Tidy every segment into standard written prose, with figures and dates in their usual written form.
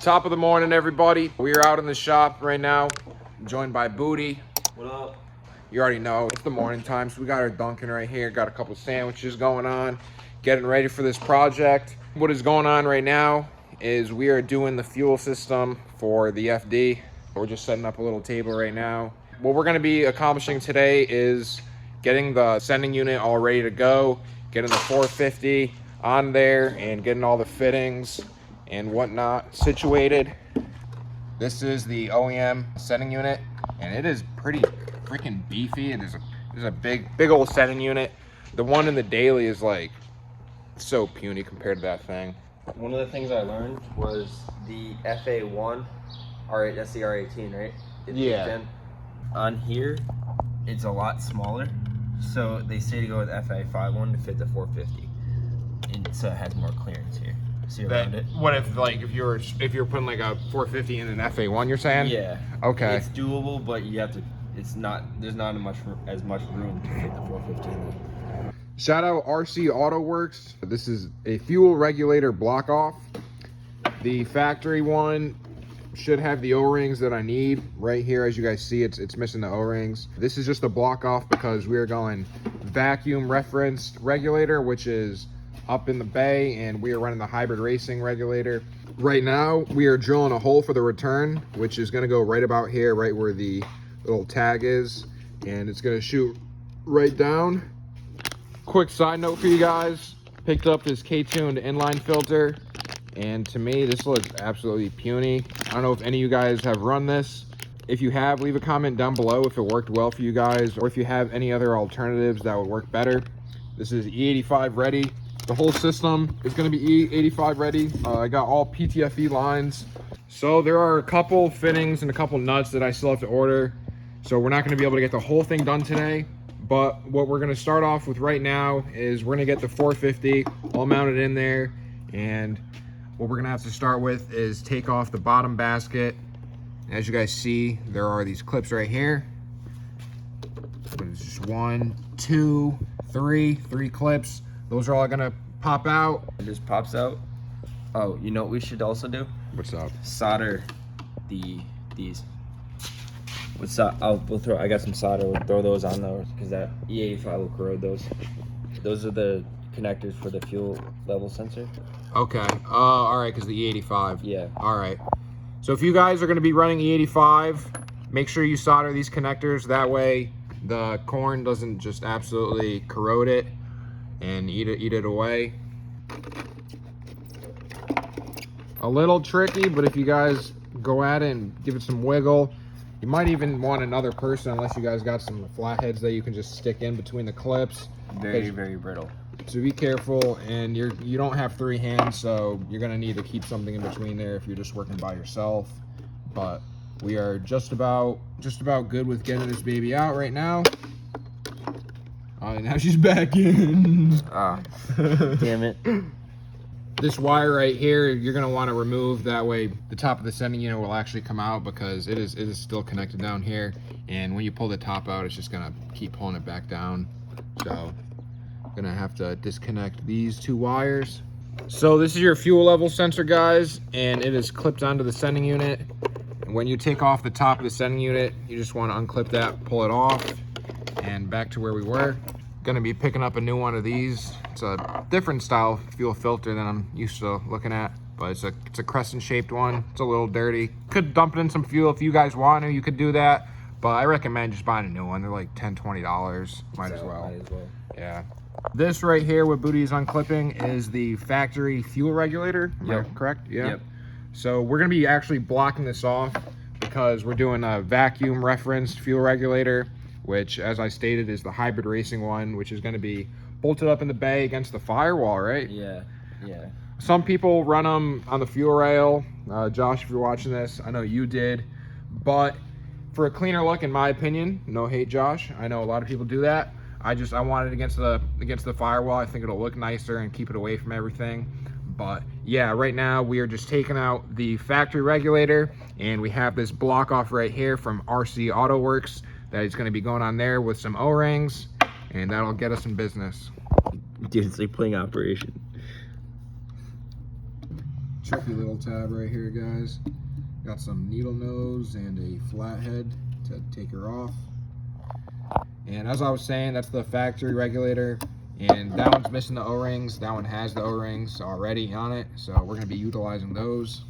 Top of the morning, everybody. We are out in the shop right now, joined by Booty. What up? You already know, it's the morning time, so we got our Dunkin' right here, got a couple sandwiches going on, getting ready for this project. What is going on right now is we are doing the fuel system for the FD. We're just setting up a little table right now. What we're gonna be accomplishing today is getting the sending unit all ready to go, getting the 450 on there, and getting all the fittings and whatnot situated. This is the OEM sending unit, and it is pretty freaking beefy. It is a big old sending unit. The one in the daily is like so puny compared to that thing. One of the things I learned was the FA1, R8, that's the R18, right? Yeah. On here, it's a lot smaller, so they say to go with FA51 to fit the 450, and so it has more clearance here. See around it. What if you're putting like a 450 in an FA1? You're saying? Yeah. Okay. It's doable, but you have to. There's not as much room to fit the 450 in there. Shout out RC Auto Works. This is a fuel regulator block off. The factory one should have the O-rings that I need right here. As you guys see, it's missing the O-rings. This is just a block off because we are going vacuum referenced regulator, which is up in the bay, and we are running the hybrid racing regulator. Right now, we are drilling a hole for the return, which is gonna go right about here, right where the little tag is, and it's gonna shoot right down. Quick side note for you guys, picked up this K-tuned inline filter, and to me, this looks absolutely puny. I don't know if any of you guys have run this. If you have, leave a comment down below if it worked well for you guys, or if you have any other alternatives that would work better. This is E85 ready. The whole system is going to be E85 ready. I got all PTFE lines. So there are a couple fittings and a couple nuts that I still have to order. So we're not going to be able to get the whole thing done today. But what we're going to start off with right now is we're going to get the 450 all mounted in there. And what we're going to have to start with is take off the bottom basket. As you guys see, there are these clips right here. It's just 1, 2, 3 clips. Those are all gonna pop out. It just pops out. Oh, you know what we should also do? What's up? Solder these. What's up? I got some solder. We'll throw those on those because that E85 will corrode those. Those are the connectors for the fuel level sensor. Okay. All right, because the E85. Yeah. All right. So if you guys are gonna be running E85, make sure you solder these connectors. That way, the corn doesn't just absolutely corrode it and eat it away. A little tricky, but if you guys go at it and give it some wiggle, you might even want another person, unless you guys got some flatheads that you can just stick in between the clips. Very brittle. So be careful, and you don't have 3 hands, so you're gonna need to keep something in between there if you're just working by yourself. But we are just about good with getting this baby out right now. Now she's back in. Ah, damn it. This wire right here, you're gonna want to remove. That way the top of the sending unit will actually come out, because it is still connected down here. And when you pull the top out, it's just gonna keep pulling it back down. So I'm gonna have to disconnect these 2 wires. So this is your fuel level sensor, guys, and it is clipped onto the sending unit. And when you take off the top of the sending unit, you just want to unclip that, pull it off, and back to where we were. Gonna be picking up a new one of these. It's a different style fuel filter than I'm used to looking at, but it's a crescent shaped one. It's a little dirty. Could dump it in some fuel if you guys want to, you could do that, but I recommend just buying a new one. They're like $10-$20. Might as well. Yeah. This right here, what Booty is unclipping, is the factory fuel regulator. Am I correct? Yeah. Yep. So we're gonna be actually blocking this off because we're doing a vacuum referenced fuel regulator, which, as I stated, is the hybrid racing one, which is going to be bolted up in the bay against the firewall, right? Yeah. Some people run them on the fuel rail. Josh, if you're watching this, I know you did. But for a cleaner look, in my opinion, no hate, Josh, I know a lot of people do that. I want it against the firewall. I think it'll look nicer and keep it away from everything. But yeah, right now we are just taking out the factory regulator, and we have this block off right here from RC Auto Works that is going to be going on there with some O-rings, and that'll get us in business. Dude, it's like playing Operation. tricky little tab right here, guys. Got some needle nose and a flathead to take her off. And as I was saying, that's the factory regulator. And that one's missing the O-rings. That one has the O-rings already on it. So we're going to be utilizing those.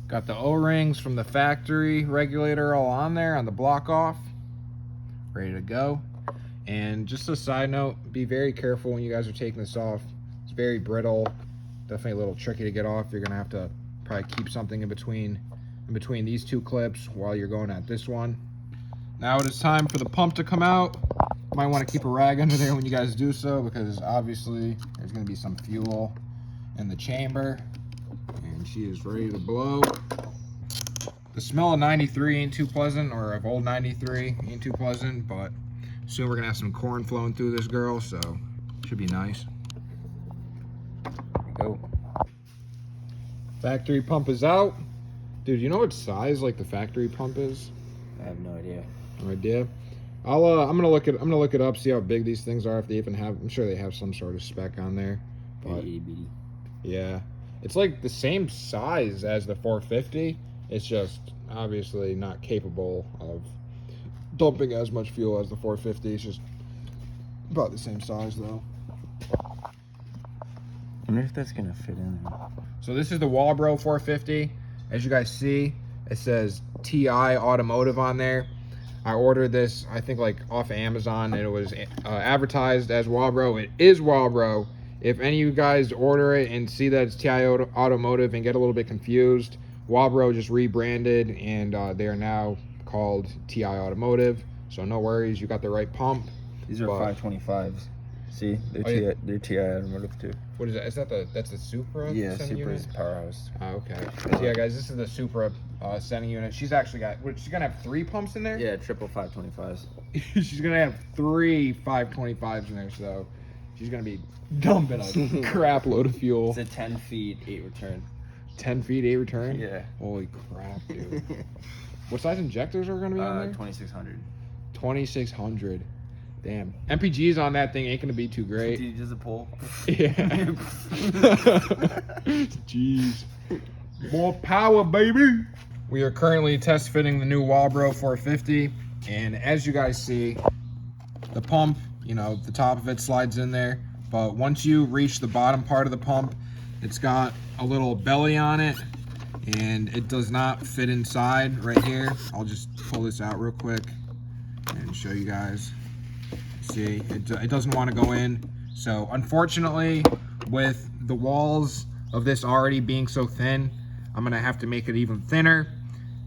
Got the O-rings from the factory regulator all on there on the block off. Ready to go. And just a side note, be very careful when you guys are taking this off. It's very brittle. Definitely a little tricky to get off. You're going to have to probably keep something in between these two clips while you're going at this one. Now it is time for the pump to come out. Might want to keep a rag under there when you guys do so, because obviously there's going to be some fuel in the chamber. And she is ready to blow. The smell of 93 ain't too pleasant, or of old 93 ain't too pleasant, but soon we're going to have some corn flowing through this girl, so should be nice. There we go. Factory pump is out. Dude, you know what size like the factory pump is? I have no idea. No idea. I'm gonna look it up, see how big these things are, if they even have. I'm sure they have some sort of spec on there. But Itty bitty. yeah, it's like the same size as the 450. It's just obviously not capable of dumping as much fuel as the 450. It's just about the same size though. I wonder if that's gonna fit in. So this is the Walbro 450. As you guys see, it says TI Automotive on there. I ordered this, I think, like off of Amazon, and it was advertised as Walbro. It is Walbro. If any of you guys order it and see that it's TI Automotive and get a little bit confused, Walbro just rebranded, and they are now called TI Automotive. So no worries, you got the right pump. These are 525s. See, they're TI Automotive too. What is that? Is that that's the Supra? Yeah, sending Supra's unit? powerhouse. Oh, okay. So yeah, guys, this is the Supra sending unit. She's actually got. She's gonna have 3 pumps in there. Yeah, triple 525s. She's gonna have 3 525s in there, so she's gonna be dumping a crap load of fuel. It's a 10 feet, 8 return. 10 feet, 8 return. Yeah. Holy crap, dude. What size injectors are gonna be on there? 2600. 2600. Damn. MPGs on that thing ain't gonna be too great. Dude, does it pull? Yeah. Jeez. More power, baby. We are currently test fitting the new Walbro 450, and as you guys see, the pump, you know, the top of it slides in there, but once you reach the bottom part of the pump, it's got a little belly on it, and it does not fit inside right here. I'll just pull this out real quick and show you guys. See, it doesn't want to go in. So unfortunately, with the walls of this already being so thin, I'm gonna have to make it even thinner.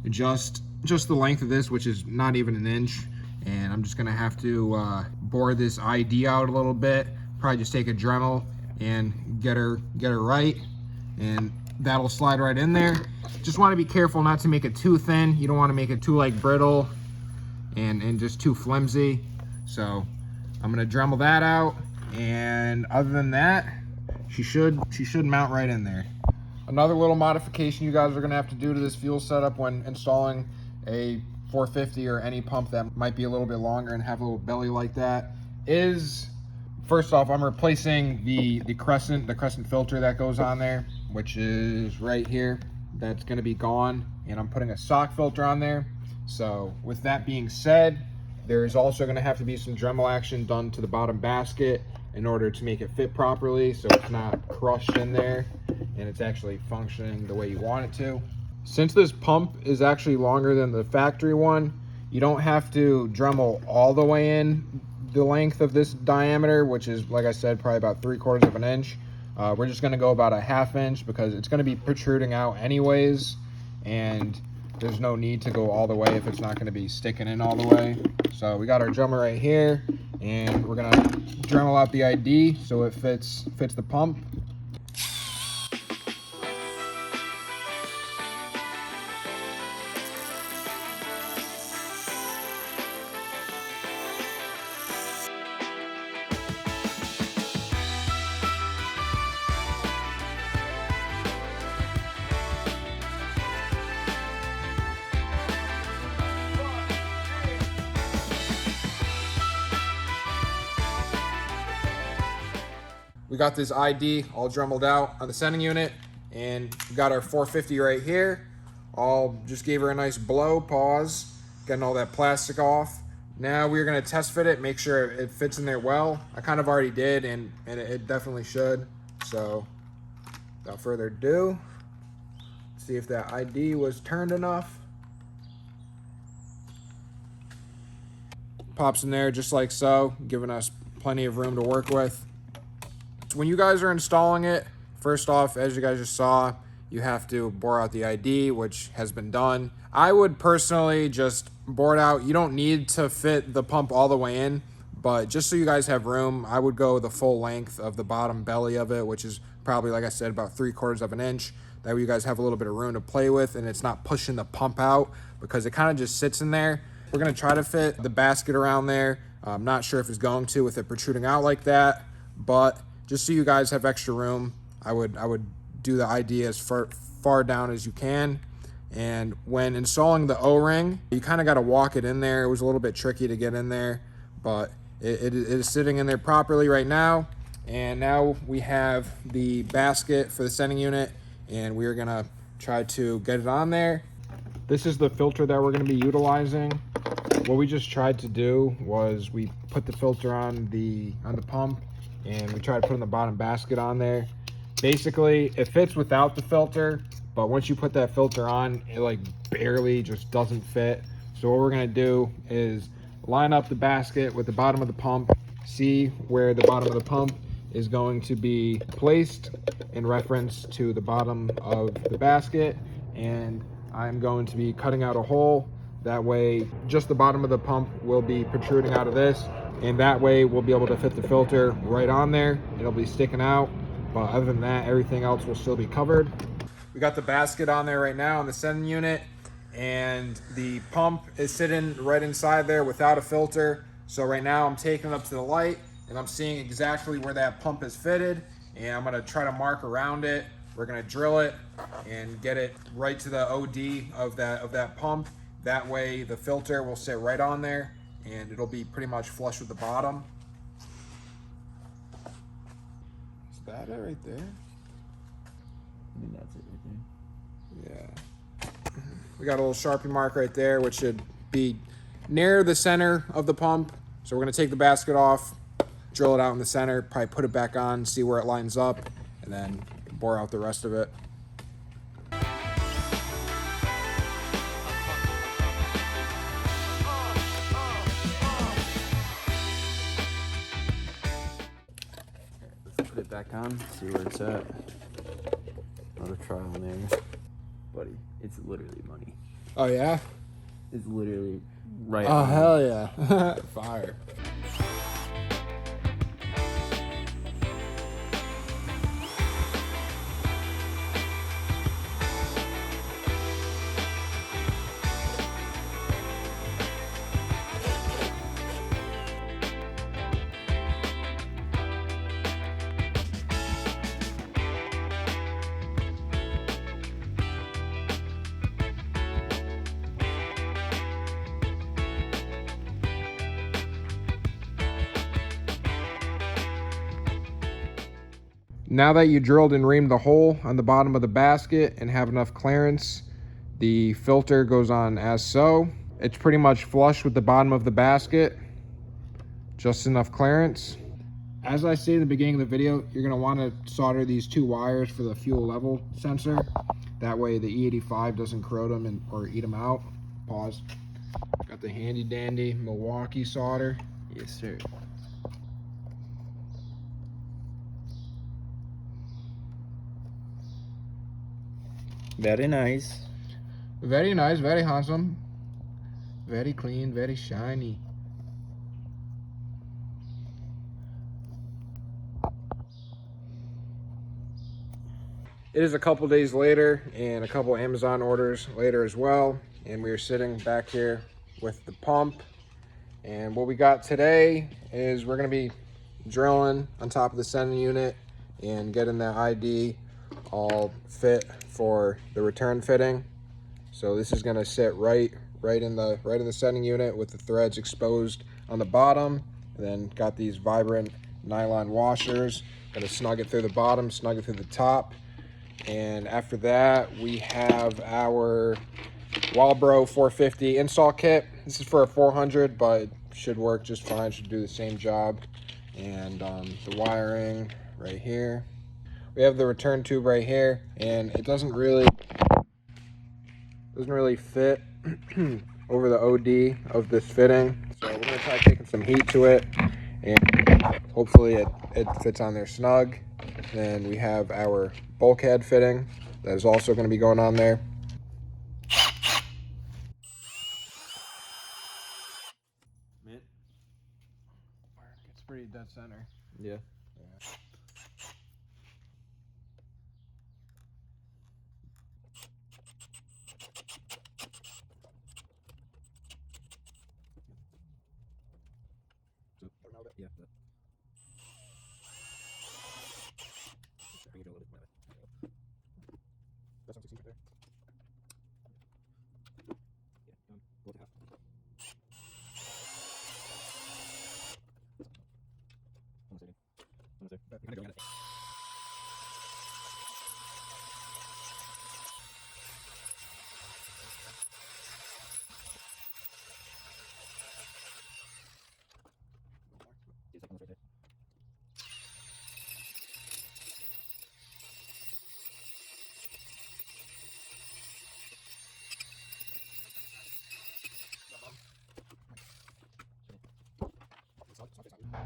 Just the length of this, which is not even an inch, and I'm just gonna have to bore this ID out a little bit. Probably just take a Dremel and get her right, and that'll slide right in there. Just want to be careful not to make it too thin. You don't want to make it too like brittle and just too flimsy. So I'm gonna Dremel that out, and other than that, she should mount right in there. Another little modification you guys are gonna have to do to this fuel setup when installing a 450 or any pump that might be a little bit longer and have a little belly like that is, first off, I'm replacing the crescent filter that goes on there, which is right here. That's gonna be gone, and I'm putting a sock filter on there. So with that being said, there's also going to have to be some Dremel action done to the bottom basket in order to make it fit properly, so it's not crushed in there and it's actually functioning the way you want it to. Since this pump is actually longer than the factory one, you don't have to Dremel all the way in the length of this diameter, which is, like I said, probably about 3/4 of an inch. We're just going to go about a 1/2 inch because it's going to be protruding out anyways, and there's no need to go all the way if it's not going to be sticking in all the way. So we got our Dremel right here, and we're going to Dremel out the ID so it fits the pump. we got this ID all drummed out on the sending unit, and we got our 450 right here. All just gave her a nice blow, pause, getting all that plastic off. Now we're gonna test fit it, make sure it fits in there well. I kind of already did, and it definitely should. So without further ado, see if that ID was turned enough. Pops in there just like so, giving us plenty of room to work with. When you guys are installing it, first off, as you guys just saw, you have to bore out the ID, which has been done. I would personally just bore it out. You don't need to fit the pump all the way in, but just so you guys have room, I would go the full length of the bottom belly of it, which is probably, like I said, about 3/4 of an inch. That way you guys have a little bit of room to play with, and it's not pushing the pump out because it kind of just sits in there. We're gonna try to fit the basket around there. I'm not sure if it's going to with it protruding out like that, but just so you guys have extra room, I would do the ID as far down as you can. And when installing the O-ring, you kind of got to walk it in there. It was a little bit tricky to get in there, but it is sitting in there properly right now. And now we have the basket for the sending unit, and we're gonna try to get it on there. This is the filter that we're gonna be utilizing. What we just tried to do was we put the filter on the pump, and we tried putting the bottom basket on there. Basically, it fits without the filter, but once you put that filter on, it like barely just doesn't fit. So what we're gonna do is line up the basket with the bottom of the pump, see where the bottom of the pump is going to be placed in reference to the bottom of the basket, and I'm going to be cutting out a hole. That way, just the bottom of the pump will be protruding out of this, and that way we'll be able to fit the filter right on there. It'll be sticking out, but other than that, everything else will still be covered. We got the basket on there right now on the sending unit, and the pump is sitting right inside there without a filter. So right now I'm taking it up to the light, and I'm seeing exactly where that pump is fitted, and I'm gonna try to mark around it. We're gonna drill it and get it right to the OD of that pump. That way the filter will sit right on there, and it'll be pretty much flush with the bottom. Is that it right there? I think that's it right there. Yeah. We got a little Sharpie mark right there, which should be near the center of the pump. So we're gonna take the basket off, drill it out in the center, probably put it back on, see where it lines up, and then bore out the rest of it. Put it back on, see where it's at. Another trial and error. Buddy, it's literally money. Oh yeah? It's literally right Oh on. hell yeah. Fire. Now that you drilled and reamed the hole on the bottom of the basket and have enough clearance, the filter goes on as so. It's pretty much flush with the bottom of the basket, just enough clearance. As I say in the beginning of the video, you're gonna wanna solder these 2 wires for the fuel level sensor. That way the E85 doesn't corrode them or eat them out. Pause. Got the handy dandy Milwaukee solder. Yes, sir. Very nice. Very nice, very handsome. Very clean, very shiny. It is a couple days later and a couple Amazon orders later as well. And we are sitting back here with the pump. And what we got today is we're gonna be drilling on top of the sending unit and getting that ID all fit for the return fitting. So this is gonna sit right in the sending unit with the threads exposed on the bottom, and then got these vibrant nylon washers. Gonna snug it through the bottom, snug it through the top. And after that, we have our Walbro 450 install kit. This is for a 400, but should work just fine, should do the same job. And the wiring right here. We have the return tube right here, and it doesn't really fit over the OD of this fitting. So we're gonna try taking some heat to it, and hopefully it fits on there snug. Then we have our bulkhead fitting that is also going to be going on there. It's pretty dead center. Yeah. Yeah.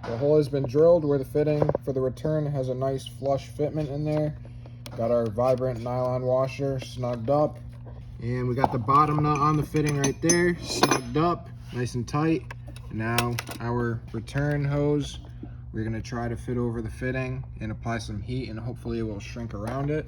The hole has been drilled where the fitting for the return has a nice flush fitment in there. Got our vibrant nylon washer snugged up. And we got the bottom nut on the fitting right there, snugged up, nice and tight. And now our return hose, we're gonna try to fit over the fitting and apply some heat, and hopefully it will shrink around it.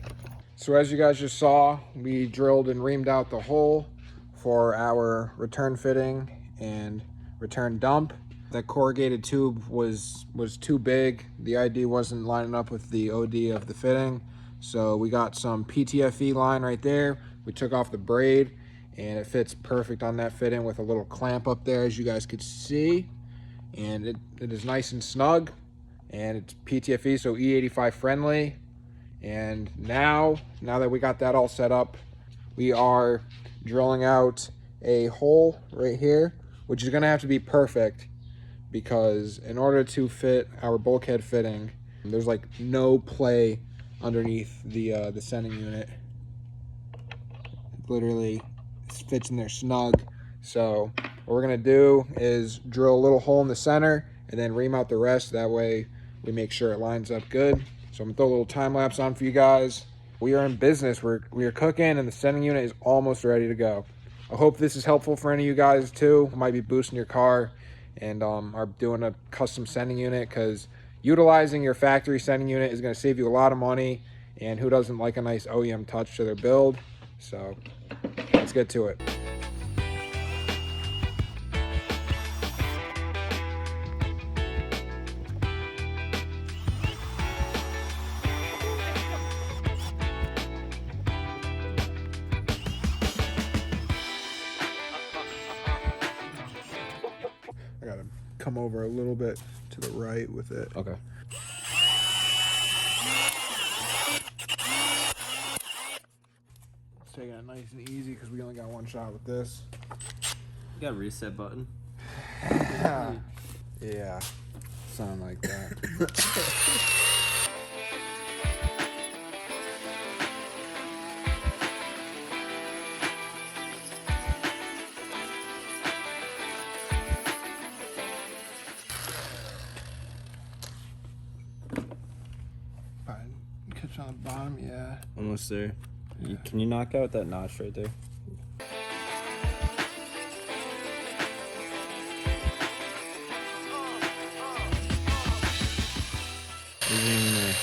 So as you guys just saw, we drilled and reamed out the hole for our return fitting and return dump. That corrugated tube was too big. The ID wasn't lining up with the OD of the fitting. So we got some PTFE line right there. We took off the braid, and it fits perfect on that fitting with a little clamp up there, as you guys could see. And it is nice and snug, and it's PTFE, so E85 friendly. And now that we got that all set up, we are drilling out a hole right here, which is gonna have to be perfect, because in order to fit our bulkhead fitting, there's like no play underneath the sending unit. It literally fits in there snug. So what we're gonna do is drill a little hole in the center and then ream out the rest. That way we make sure it lines up good. So I'm gonna throw a little time lapse on for you guys. We are in business. We are cooking, and the sending unit is almost ready to go. I hope this is helpful for any of you guys too, who might be boosting your car and are doing a custom sending unit, because utilizing your factory sending unit is going to save you a lot of money, and who doesn't like a nice OEM touch to their build? So let's get to it. I gotta come over a little bit to the right with it. Okay. Let's take it nice and easy, because we only got one shot with this. You got a reset button. Yeah, something like that. Catch on the bottom, yeah. Almost there. Can you knock out that notch right there? Wasn't even there.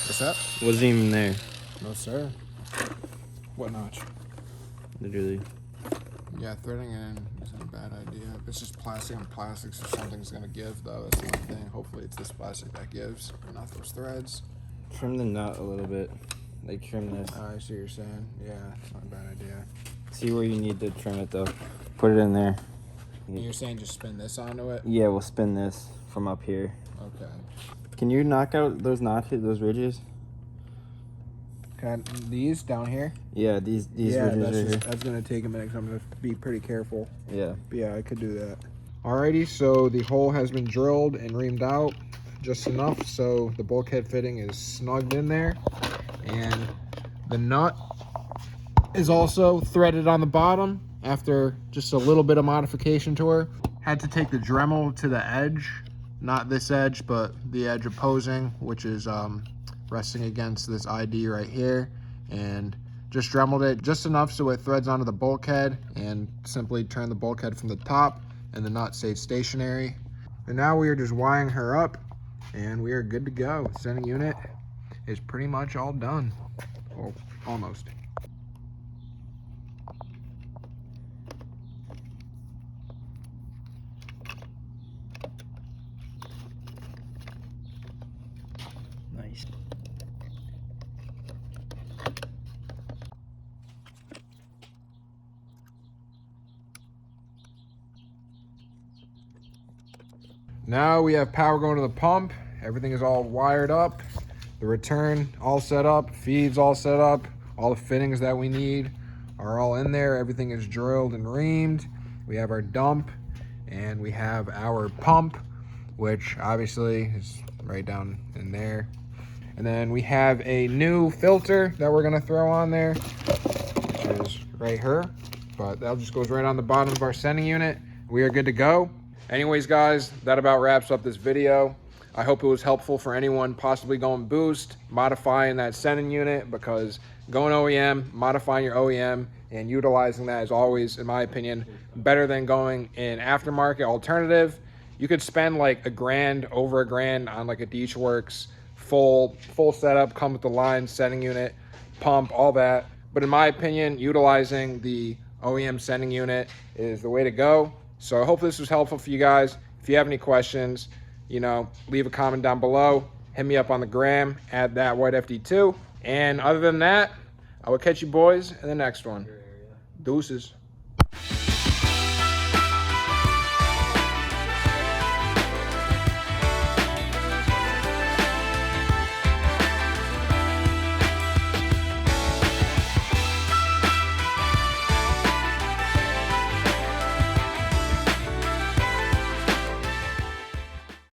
What's that? Wasn't even there. No, sir. What notch? Literally. Yeah, threading in isn't a bad idea. It's just plastic on plastic, so something's gonna give, though. That's the one thing. Hopefully it's this plastic that gives, and not those threads. Trim the nut a little bit. Like trim this. I see what you're saying. Yeah, it's not a bad idea. See where you need to trim it though. Put it in there. And you're saying just spin this onto it? Yeah, we'll spin this from up here. Okay. Can you knock out those notches, those ridges? These down here? Yeah, these ridges here. That's gonna take a minute because I'm gonna be pretty careful. Yeah. But yeah, I could do that. Alrighty, so the hole has been drilled and reamed out just enough so the bulkhead fitting is snugged in there, and the nut is also threaded on the bottom after just a little bit of modification to her. Had to take the Dremel to the edge, not this edge, but the edge opposing, which is resting against this ID right here, and just Dremeled it just enough so it threads onto the bulkhead, and simply turn the bulkhead from the top, and the nut stayed stationary. And now we are just wiring her up, and we are good to go. Sending unit is pretty much all done. Well, almost. Nice. Now we have power going to the pump. Everything is all wired up. The return all set up. Feeds all set up. All the fittings that we need are all in there. Everything is drilled and reamed. We have our dump, and we have our pump, which obviously is right down in there. And then we have a new filter that we're gonna throw on there, which is right here. But that just goes right on the bottom of our sending unit. We are good to go. Anyways, guys, that about wraps up this video. I hope it was helpful for anyone possibly going boost, modifying that sending unit, because going OEM, modifying your OEM, and utilizing that is always, in my opinion, better than going in aftermarket alternative. You could spend like over a grand on like a DeechWorks full setup, come with the line, sending unit, pump, all that. But in my opinion, utilizing the OEM sending unit is the way to go. So I hope this was helpful for you guys. If you have any questions, leave a comment down below. Hit me up on the gram, add that WhiteFD2. And other than that, I will catch you boys in the next one. Deuces.